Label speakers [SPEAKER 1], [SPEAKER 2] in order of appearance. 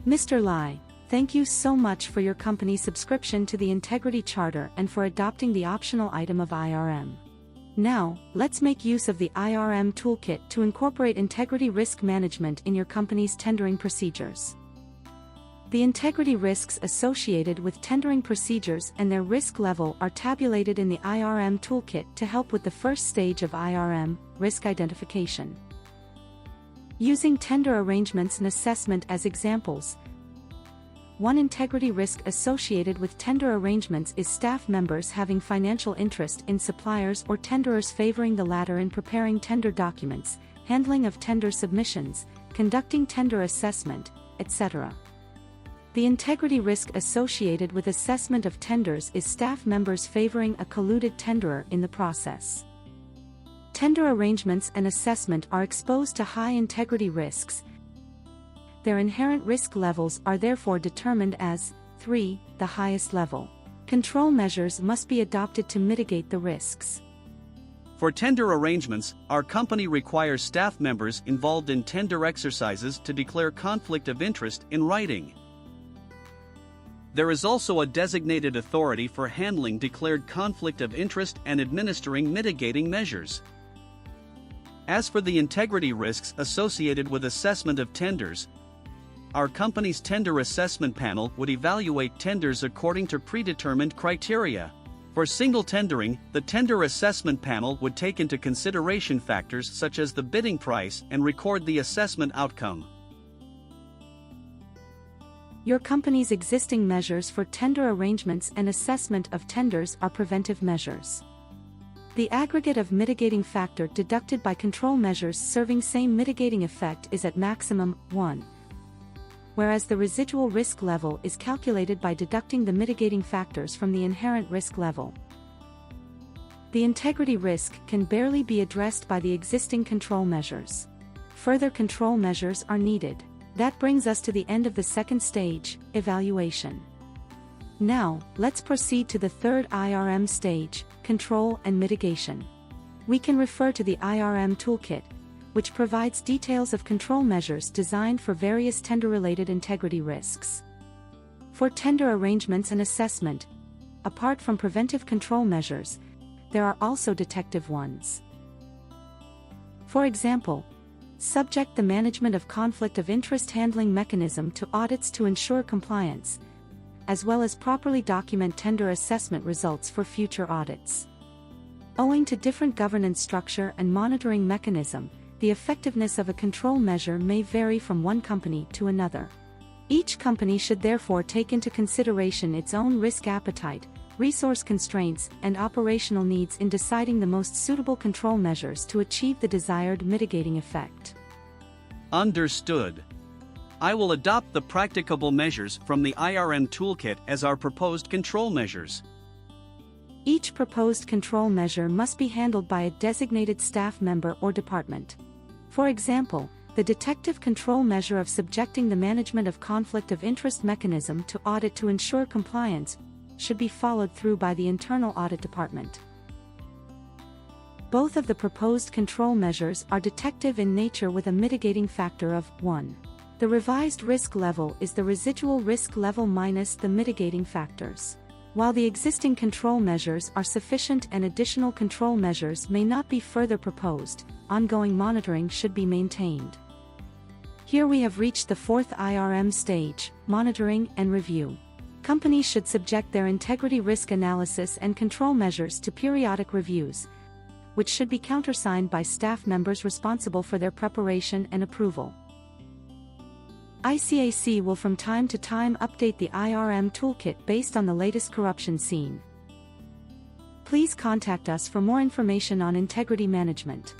[SPEAKER 1] Mr. Lai, thank you so much for your company's subscription to the Integrity Charter and for adopting the optional item of IRM. Now, let's make use of the IRM toolkit to incorporate integrity risk management in your company's tendering procedures. The integrity risks associated with tendering procedures and their risk level are tabulated in the IRM toolkit to help with the first stage of IRM, risk identification. Using tender arrangements and assessment as examples, one integrity risk associated with tender arrangements is staff members having financial interest in suppliers or tenderers favoring the latter in preparing tender documents, handling of tender submissions, conducting tender assessment, etc. The integrity risk associated with assessment of tenders is staff members favoring a colluded tenderer in the process. Tender arrangements and assessment are exposed to high integrity risks. Their inherent risk levels are therefore determined as 3, the highest level. Control measures must be adopted to mitigate the risks.
[SPEAKER 2] For tender arrangements, our company requires staff members involved in tender exercises to declare conflict of interest in writing. There is also a designated authority for handling declared conflict of interest and administering mitigating measures. As for the integrity risks associated with assessment of tenders, our company's tender assessment panel would evaluate tenders according to predetermined criteria. For single tendering, the tender assessment panel would take into consideration factors such as the bidding price and record the assessment outcome.
[SPEAKER 1] Your company's existing measures for tender arrangements and assessment of tenders are preventive measures. The aggregate of mitigating factor deducted by control measures serving same mitigating effect is at maximum 1, whereas the residual risk level is calculated by deducting the mitigating factors from the inherent risk level. The integrity risk can barely be addressed by the existing control measures. Further control measures are needed. That brings us to the end of the second stage, evaluation. Now, let's proceed to the third IRM stage, control and mitigation. We can refer to the IRM toolkit, which provides details of control measures designed for various tender-related integrity risks. For tender arrangements and assessment, apart from preventive control measures, there are also detective ones. For example, subject the management of conflict of interest handling mechanism to audits to ensure compliance, as well as properly document tender assessment results for future audits. Owing to different governance structure and monitoring mechanism, the effectiveness of a control measure may vary from one company to another. Each company should therefore take into consideration its own risk appetite, resource constraints, and operational needs in deciding the most suitable control measures to achieve the desired mitigating effect.
[SPEAKER 2] Understood. I will adopt the practicable measures from the IRM toolkit as our proposed control measures.
[SPEAKER 1] Each proposed control measure must be handled by a designated staff member or department. For example, the detective control measure of subjecting the management of conflict of interest mechanism to audit to ensure compliance should be followed through by the internal audit department. Both of the proposed control measures are detective in nature with a mitigating factor of 1. The revised risk level is the residual risk level minus the mitigating factors. While the existing control measures are sufficient and additional control measures may not be further proposed, ongoing monitoring should be maintained. Here we have reached the fourth IRM stage, monitoring and review. Companies should subject their integrity risk analysis and control measures to periodic reviews, which should be countersigned by staff members responsible for their preparation and approval. ICAC will from time to time update the IRM toolkit based on the latest corruption seen. Please contact us for more information on integrity management.